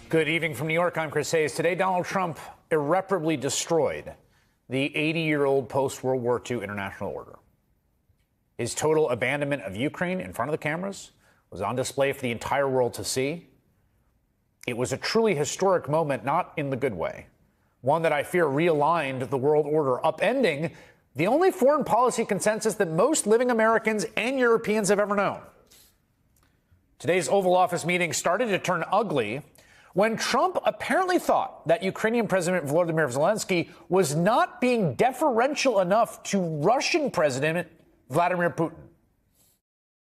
Good evening from New York. I'm Chris Hayes. Today, Donald Trump irreparably destroyed the 80-year-old post-World War II international order. His total abandonment of Ukraine in front of the cameras was on display for the entire world to see. It was a truly historic moment, not in the good way. One that I fear realigned the world order, upending the only foreign policy consensus that most living Americans and Europeans have ever known. Today's Oval Office meeting started to turn ugly when Trump apparently thought that Ukrainian President Volodymyr Zelensky was not being deferential enough to Russian President Vladimir Putin.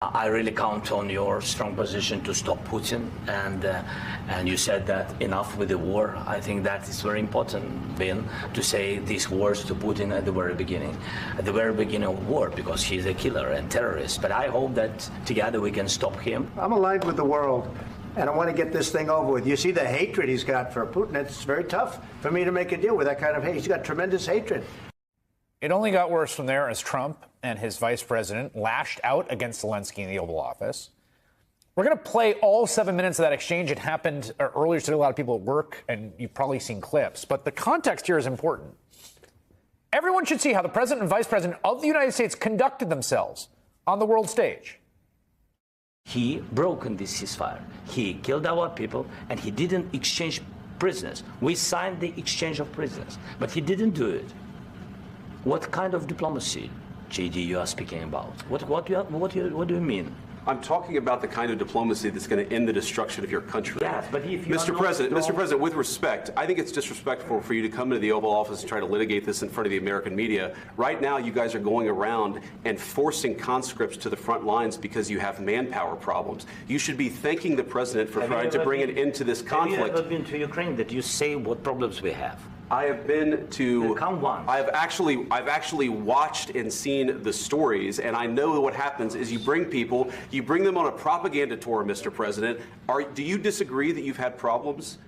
I really count on your strong position to stop Putin, and you said that enough with the war. I think that is very important, Ben, to say these words to Putin at the very beginning of war, because he's a killer and terrorist. But I hope that together we can stop him. I'm aligned with the world, and I want to get this thing over with. You see the hatred he's got for Putin. It's very tough for me to make a deal with that kind of hate. He's got tremendous hatred. It only got worse from there as Trump and his vice president lashed out against Zelensky in the Oval Office. We're going to play all 7 minutes of that exchange. It happened earlier today. A lot of people at work, and you've probably seen clips. But the context here is important. Everyone should see how the president and vice president of the United States conducted themselves on the world stage. He broke this ceasefire. He killed our people, and he didn't exchange prisoners. We signed the exchange of prisoners, but he didn't do it. What kind of diplomacy, JD, you are speaking about? What do you mean? I'm talking about the kind of diplomacy that's going to end the destruction of your country. Yes, but if you Mr. President, with respect, I think it's disrespectful for you to come into the Oval Office and try to litigate this in front of the American media. Right now, you guys are going around and forcing conscripts to the front lines because you have manpower problems. You should be thanking the president for trying to bring an end to this conflict. Have you ever been to Ukraine that you say what problems we have? I have been to. Come once. I've actually watched and seen the stories, and I know what happens is you bring them on a propaganda tour, Mr. President. Do you disagree that you've had problems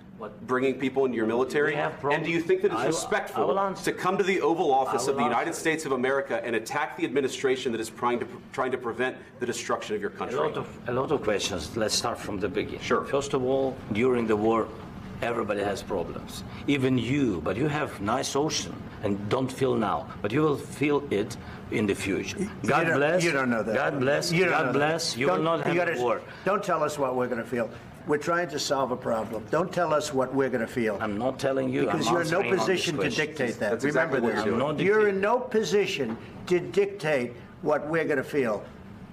bringing people into your military? And do you think that it's respectful to come to the Oval Office of the United States of America and attack the administration that is trying to prevent the destruction of your country? A lot of questions. Let's start from the beginning. Sure. First of all, during the war, everybody has problems, even you, but you have nice ocean and don't feel now, but you will feel it in the future. God bless. You don't know that. God bless. God bless. You will not have war. Don't tell us what we're going to feel. We're trying to solve a problem. Don't tell us what we're going to feel. I'm not telling you. Because you're in no position to dictate that. That's Remember exactly this. You're in no position to dictate what we're going to feel.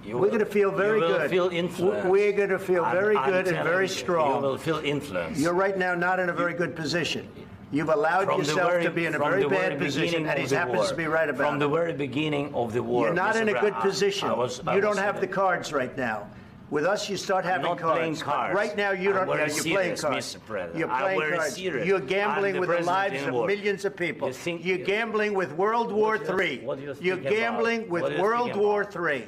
We're going to feel very good. You will feel influence. We're going to feel very good and very strong. You will feel influence. You're right now not in a very good position. You've allowed yourself to be in a very bad position, and he happens to be right about it. From the very beginning of the war. You're not in a good position. You don't have the cards right now. With us, you start having cards. Right now, you don't. You're playing cards. You're playing cards. You're gambling with the lives of millions of people. You're gambling with World War III. You're gambling with World War III.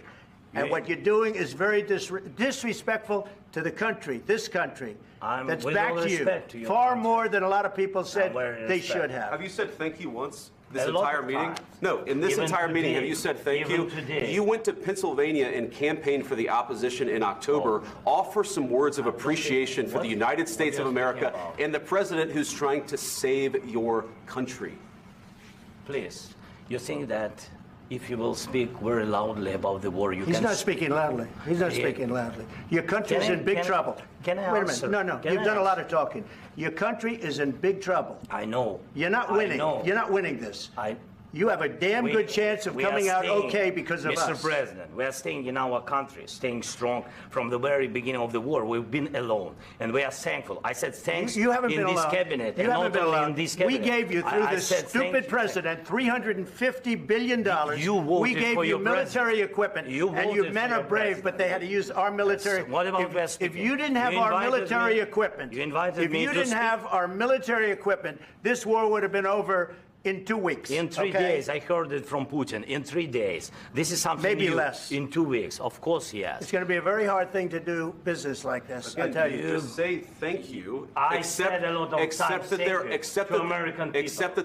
And what you're doing is very disrespectful to the country, this country, that's backed you far more than a lot of people said they should have. Have you said thank you once? This entire meeting? No, in this entire meeting, have you said thank you? You went to Pennsylvania and campaigned for the opposition in October. Offer some words of appreciation for the United States of America and the president who's trying to save your country. Please, you think that if you will speak very loudly about the war, you can... He's not speaking loudly. He's not speaking loudly. Your country is in big trouble. Can I answer? Wait a minute. No. You've done a lot of talking. Your country is in big trouble. I know. You're not winning. You're not winning this. You have a damn good chance of coming out okay because of us. Mr. President, we are staying in our country, staying strong from the very beginning of the war. We've been alone, and we are thankful. I said thanks you haven't in been this alone. cabinet. You haven't been alone. In this cabinet. We gave you, through this stupid president, $350 billion. We gave you military equipment, and your men are brave, but they had to use our military. What about if you didn't have our military equipment, this war would have been over in 2 weeks. In 3 days. I heard it from Putin. In 3 days. This is something maybe new. Less. In 2 weeks. Of course, yes. It's going to be a very hard thing to do business like this. I tell you. Just say thank you. I said a lot of accept that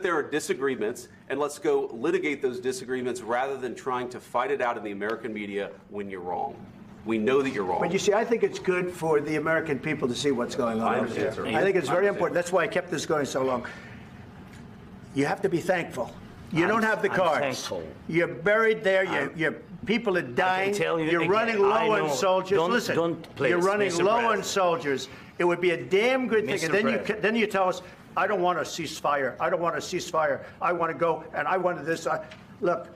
there are disagreements, and let's go litigate those disagreements rather than trying to fight it out in the American media when you're wrong. We know that you're wrong. But you see, I think it's good for the American people to see what's going on over there. I think it's very important. That's why I kept this going so long. You have to be thankful. You don't have the cards. Thankful. You're buried there. Your people are dying. You're running low on soldiers. Listen, you're running low on soldiers. It would be a damn good thing. And then you tell us, I don't want a ceasefire. I don't want a ceasefire. I want to go, and I wanted this. Look,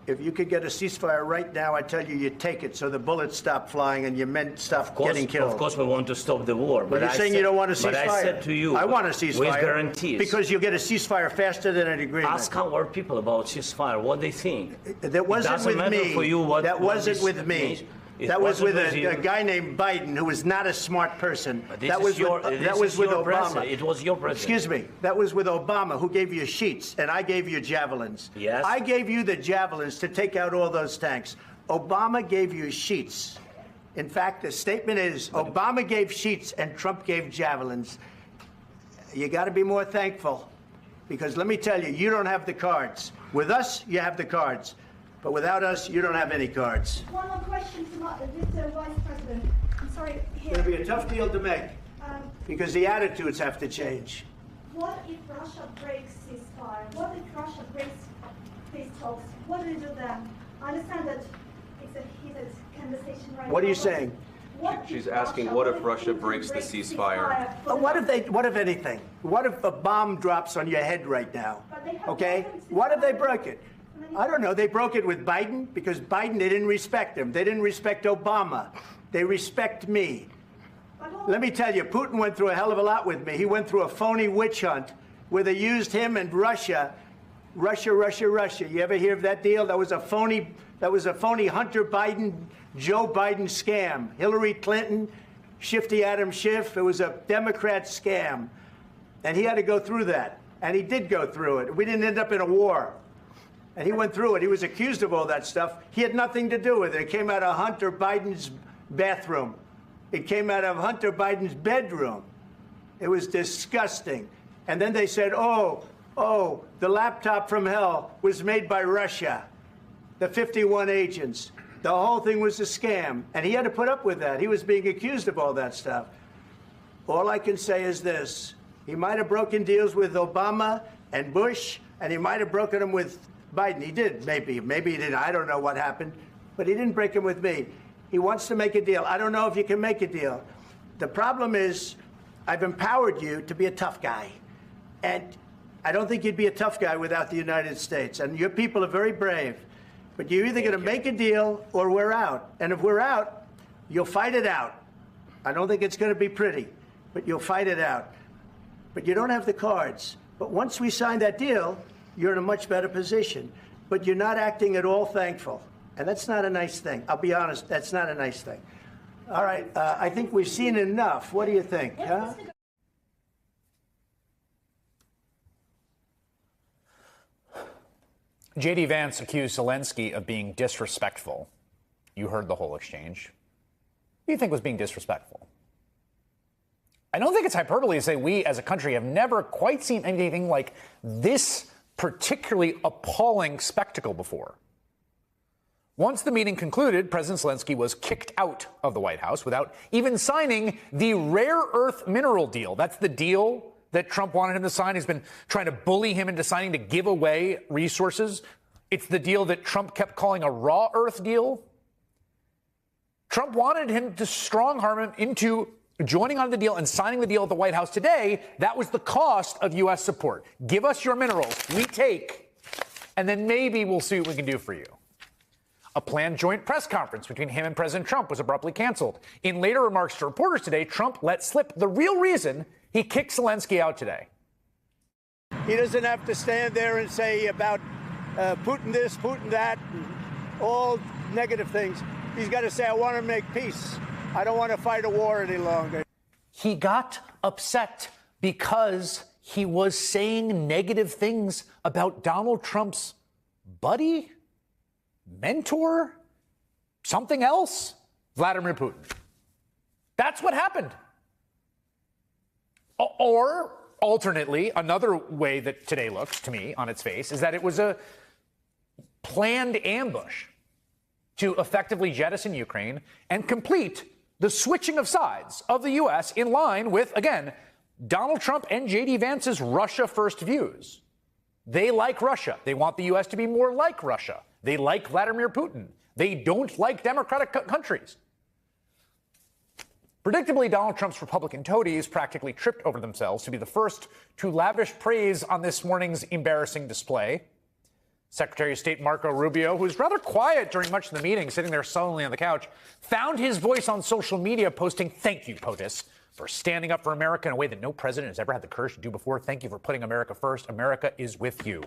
if you could get a ceasefire right now, I tell you, take it so the bullets stop flying and your men stop getting killed. Of course, we want to stop the war. But you're saying you don't want a ceasefire. But I said to you, I want a ceasefire. With guarantees. Because you'll get a ceasefire faster than an agreement. Ask our people about ceasefire, what they think. That wasn't with me. That wasn't with me. That was with a guy named Biden, who was not a smart person. That was with Obama. It was your president. Excuse me. That was with Obama, who gave you sheets, and I gave you javelins. Yes. I gave you the javelins to take out all those tanks. Obama gave you sheets. In fact, the statement is Obama gave sheets and Trump gave javelins. You got to be more thankful, because let me tell you, you don't have the cards. With us, you have the cards. But without us, you don't have any cards. One more question to Mr. Vice President. I'm sorry. It's going to be a tough deal to make because the attitudes have to change. What if Russia breaks ceasefire? What if Russia breaks peace talks? What do you do then? I understand that it's a heated conversation right now. What are you saying? She's asking, what if Russia breaks the ceasefire? What if anything? What if a bomb drops on your head right now? Okay? What if they broke it? I don't know. They broke it with Biden because Biden, they didn't respect him. They didn't respect Obama. They respect me. Let me tell you, Putin went through a hell of a lot with me. He went through a phony witch hunt where they used him and Russia. You ever hear of that deal? That was a phony Hunter Biden, Joe Biden scam. Hillary Clinton, Shifty Adam Schiff. It was a Democrat scam. And he had to go through that. And he did go through it. We didn't end up in a war. And he went through it. He was accused of all that stuff. He had nothing to do with it. It came out of Hunter Biden's bathroom. It came out of Hunter Biden's bedroom. It was disgusting. And then they said, oh, the laptop from hell was made by Russia, the 51 agents. The whole thing was a scam. And he had to put up with that. He was being accused of all that stuff. All I can say is this. He might have broken deals with Obama and Bush, and he might have broken them with Biden. He did, maybe. Maybe he didn't. I don't know what happened. But he didn't break him with me. He wants to make a deal. I don't know if you can make a deal. The problem is I've empowered you to be a tough guy. And I don't think you'd be a tough guy without the United States. And your people are very brave. But you're either going to make a deal or we're out. And if we're out, you'll fight it out. I don't think it's going to be pretty, but you'll fight it out. But you don't have the cards. But once we sign that deal, you're in a much better position. But you're not acting at all thankful. And that's not a nice thing. I'll be honest, that's not a nice thing. All right, I think we've seen enough. What do you think? Huh? J.D. Vance accused Zelensky of being disrespectful. You heard the whole exchange. What do you think was being disrespectful? I don't think it's hyperbole to say we as a country have never quite seen anything like this particularly appalling spectacle before. Once the meeting concluded, President Zelensky was kicked out of the White House without even signing the rare earth mineral deal. That's the deal that Trump wanted him to sign. He's been trying to bully him into signing to give away resources. It's the deal that Trump kept calling a raw earth deal. Trump wanted him to strong-arm him into joining on the deal and signing the deal at the White House today. That was the cost of U.S. support. Give us your minerals. We take. And then maybe we'll see what we can do for you. A planned joint press conference between him and President Trump was abruptly canceled. In later remarks to reporters today, Trump let slip the real reason he kicked Zelensky out today. He doesn't have to stand there and say about Putin this, Putin that, and all negative things. He's got to say, I want to make peace. I don't want to fight a war any longer. He got upset because he was saying negative things about Donald Trump's buddy, mentor, something else, Vladimir Putin. That's what happened. Or, alternately, another way that today looks to me on its face is that it was a planned ambush. to effectively jettison Ukraine and complete the switching of sides of the U.S. in line with, again, Donald Trump and J.D. Vance's Russia-first views. They like Russia. They want the U.S. to be more like Russia. They like Vladimir Putin. They don't like democratic countries. Predictably, Donald Trump's Republican toadies practically tripped over themselves to be the first to lavish praise on this morning's embarrassing display. Secretary of State Marco Rubio, who was rather quiet during much of the meeting, sitting there sullenly on the couch, found his voice on social media posting, "Thank you, POTUS, for standing up for America in a way that no president has ever had the courage to do before. Thank you for putting America first. America is with you."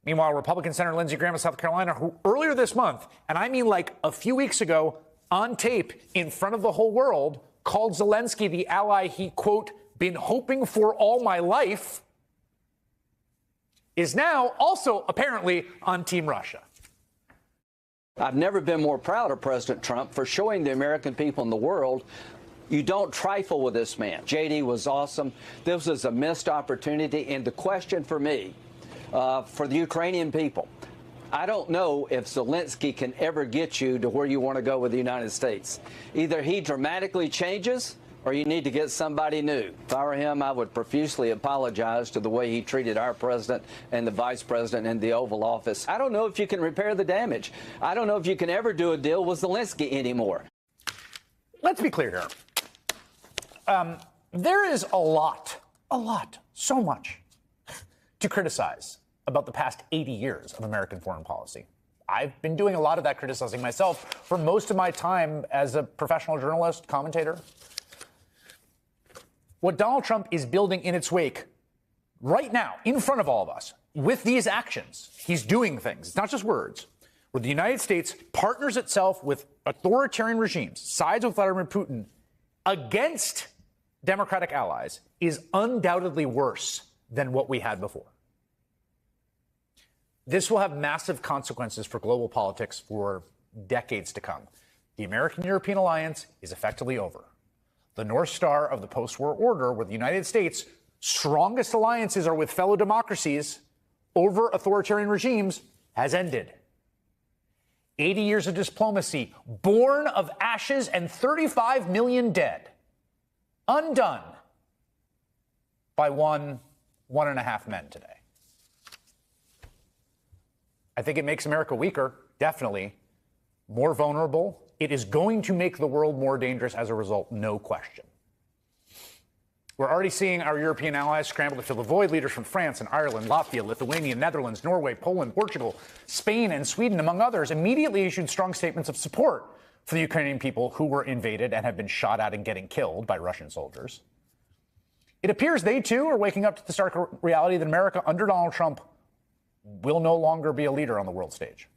Meanwhile, Republican Senator Lindsey Graham of South Carolina, who earlier this month, and I mean like a few weeks ago, on tape in front of the whole world, called Zelensky the ally he, quote, been hoping for all my life, is now also apparently on Team Russia. I've never been more proud of President Trump for showing the American people and the world you don't trifle with this man. JD was awesome. This was a missed opportunity. And the question for me, for the Ukrainian people, I don't know if Zelensky can ever get you to where you want to go with the United States. Either he dramatically changes or you need to get somebody new. If I were him, I would profusely apologize to the way he treated our president and the vice president in the Oval Office. I don't know if you can repair the damage. I don't know if you can ever do a deal with Zelensky anymore. Let's be clear here. There is a lot, so much to criticize about the past 80 years of American foreign policy. I've been doing a lot of that criticizing myself for most of my time as a professional journalist, commentator. What Donald Trump is building in its wake right now, in front of all of us, with these actions, he's doing things. It's not just words. Where the United States partners itself with authoritarian regimes, sides with Vladimir Putin, against democratic allies, is undoubtedly worse than what we had before. This will have massive consequences for global politics for decades to come. The American-European alliance is effectively over. The North Star of the post-war order, where the United States' strongest alliances are with fellow democracies over authoritarian regimes, has ended. 80 years of diplomacy, born of ashes and 35 million dead, undone by 1.5 men today. I think it makes America weaker, definitely, more vulnerable. It is going to make the world more dangerous as a result, no question. We're already seeing our European allies scramble to fill the void. Leaders from France and Ireland, Latvia, Lithuania, Netherlands, Norway, Poland, Portugal, Spain, and Sweden, among others, immediately issued strong statements of support for the Ukrainian people who were invaded and have been shot at and getting killed by Russian soldiers. It appears they, too, are waking up to the stark reality that America, under Donald Trump, will no longer be a leader on the world stage.